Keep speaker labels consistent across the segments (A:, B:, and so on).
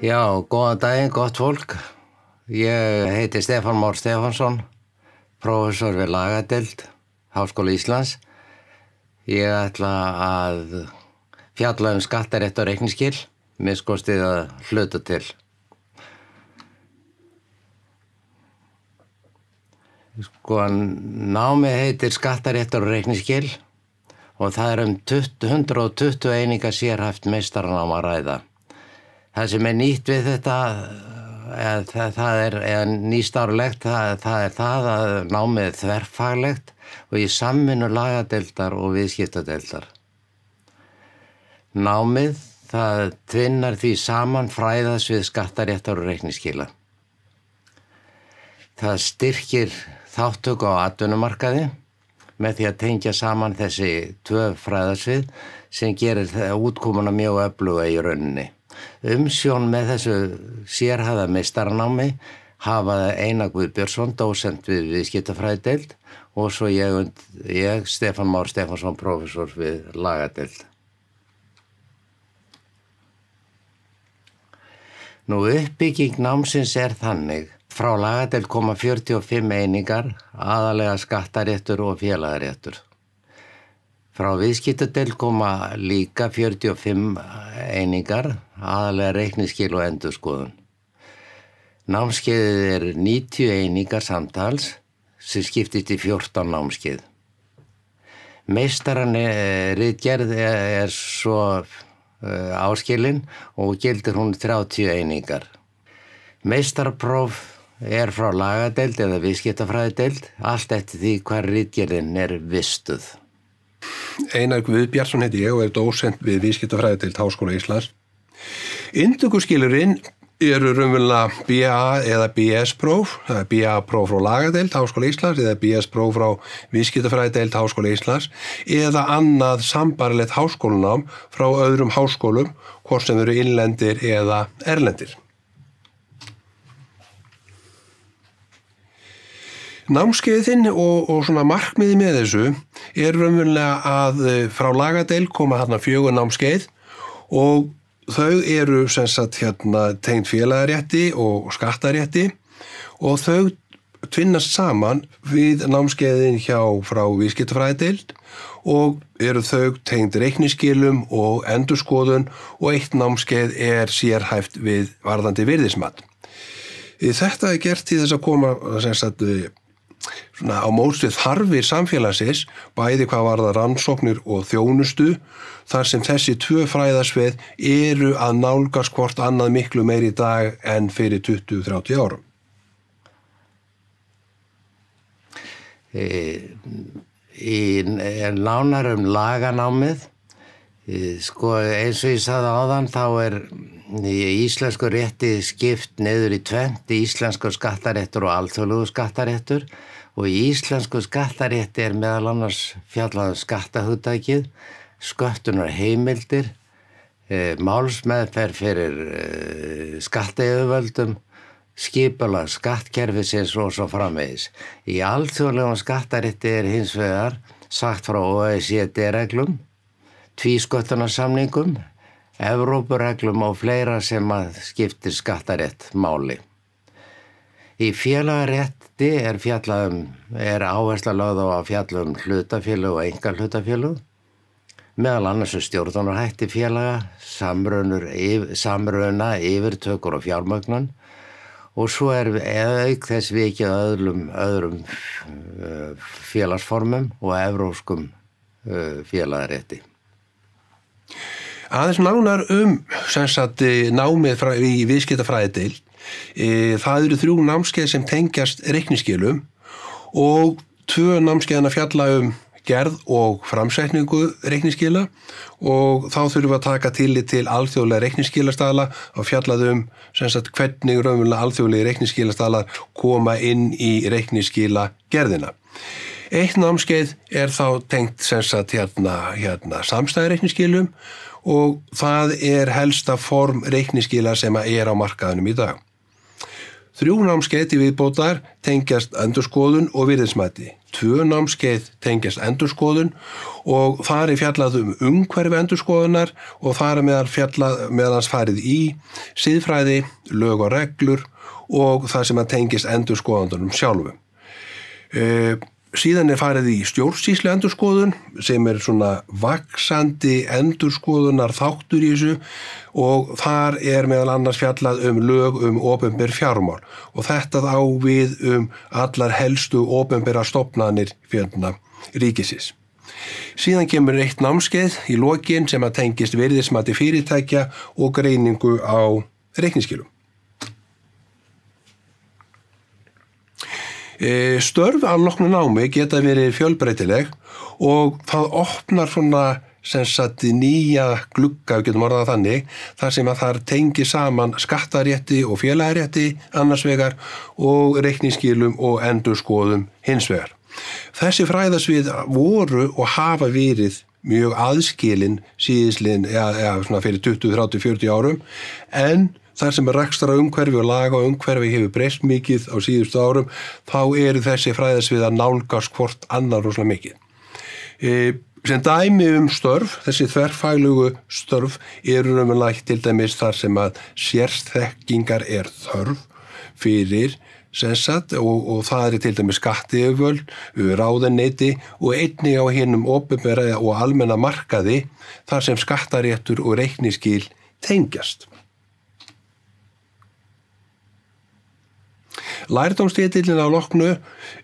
A: Já, góðan daginn, gott fólk. Ég heiti Stefán Már Stefánsson, prófessor við lagadeild Háskóla Íslands. Ég ætla að fjalla skattarétt og reikningsskil, misskostið að hluta til. Námið heitir skattaréttur og reikningsskil og það 120 einingar sérhæft meistaranám að ræða. Það sem nýtt við þetta, nýstárlegt, það að námið þverfaglegt og í samvinnu lagadeildar og viðskiptadeildar. Námið, það tvinnar því saman fræðasvið skattaréttar og reikningsskila. Það styrkir þáttöku á atvinnumarkaði með því að tengja saman þessi tvö fræðasvið sem gerir útkomuna mjög öfluga í rauninni. Umsjón með þessu sérhæfða meistaranámi hafa Einar Guðbjörnsson, dósent við viðskiptafræðideild og svo ég Stefán Már Stefánsson, prófessor við lagadeild. Uppbygging námsins þannig. Frá lagadeild koma 45 einingar, aðalega skattaréttur og félagaréttur. Frá viðskiptadeild koma líka 45 einingar, aðalega reikningsskil og endurskoðun. Námskeiðið 90 einingar samtals sem skiptist í 14 námskeið. Meistaran ritgerð svo áskilin og gildir hún 30 einingar. Meistarapróf frá lagadeild eða viðskiptafræðideild, allt eftir því hvar ritgerðin vistuð.
B: Einar Guðbjörnsson heiti ég og dósent við viðskiptafræðideild Háskóla Íslands. Inntökuskilyrðin raunverulega BA eða BS-próf, það BA-próf frá lagadeild Háskóla Íslands eða BS-próf frá viðskiptafræðideild Háskóla Íslands eða annað sambarlegt háskólanám frá öðrum háskólum, hvort sem eru innlendir eða erlendir. Námskeiðin og svona markmiði með þessu raunverulega að frá lagadeild koma 4 námskeið og þau sem sagt tengd félagarétti og skattarétti og þau tvinnast saman við námskeiðin frá viðskiptafræðideild og þau tengd reikningsskilum og endurskoðun og eitt námskeið sérhæft við varðandi virðismat. Þetta gert til þess að koma sem sagt á móts við þarfir samfélagsins, bæði hvað varðar rannsóknir og þjónustu, þar sem þessi tvö fræðasvið að nálgast hvort annað miklu meir í dag en fyrir 20-30 árum.
A: Í nánar laganámið, eins og ég sagði áðan, þá í íslensku rétti skipt niður í tvennt, íslenskur skattaréttur og alþjóðlegur skattaréttur og í íslensku skattarétti meðal annars fjallað skattahugtakið, sköttunar heimildir, málsmeðferð fyrir skattayfirvöldum, skipulag skattkerfisins og svo framvegis. Í alþjóðlegum skattarétti hins vegar sagt frá OECD-reglum, tvísköttunarsamningum, Evrópureglum og fleira sem skiptir skattarétt máli. Í félagarétti áhersla lögð á að fjalla hlutafélög og einkahlutafélög, meðal annars stjórnunarhætti félaga, samruna, yfirtökur og fjármögnun og svo auk þess vikið öðrum félagsformum og evrópskum félagarétti.
B: Aðeins nánar sem sagt námið í viðskiptafræðideild. Það 3 námskeið sem tengjast reikningsskilum og 2 námskeiðana fjalla gerð og framsetningu reikningsskila og þá þurfum við að taka tillit til alþjóðlega reikningsskilastaðla og fjallað sem sagt hvernig raunverulega alþjóðlega reikningsskilastaðlar koma inn í reikningsskila gerðina. Eitt námskeið þá tengt sem sagt samstæðureikningsskilum og það helsta form reikningsskila sem á markaðinum í dag. 3 námskeið til viðbótar tengjast endurskoðun og virðismati. 2 námskeið tengjast endurskoðun og þar fjallað umhverfi endurskoðunar og þar meðans farið í siðfræði, lög og reglur og það sem tengist endurskoðandunum sjálfum. Síðan farið í stjórnsýslu endurskoðun sem svona vaxandi endurskoðunar þáttur í þessu og þar meðal annars fjallað lög opinber fjármál og þetta á við allar helstu opinbera stofnanir ríkisins. Síðan kemur eitt námskeið í lokin sem tengist virðismati fyrirtækja og greiningu á reikningsskilum. Störf að loknu námi geta verið fjölbreytileg og það opnar nýja glugga, við getum orðað þannig, þar sem þar tengi saman skattarétti og félagarétti annars vegar og reikningsskilum og endurskoðum hins vegar. Þessi fræðasvið voru og hafa verið mjög aðskilin síðisliðin fyrir 20, 30, 40 árum en þar sem rekstrar umhverfi og laga umhverfi hefur breyst mikið á síðustu árum, þá þessi fræðasvið að nálgast hvort annar rosalega mikið. Sem dæmi störf, þessi þverfaglugu störf raunverulega til dæmis þar sem sérþekkingar þörf fyrir og það til dæmis skattyfirvöld, ráðuneyti og einnig á hinum opinbera og almenna markaði þar sem skattaréttur og reikningsskil tengjast. Lærdómstitillinn á loknu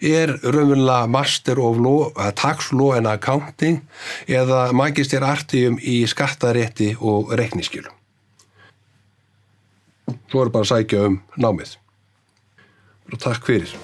B: raunverulega Master of Law, Tax Law and Accounting eða Magister Artium í skattarétti og reikningsskilum. Svo bara að sækja námið. Og takk fyrir.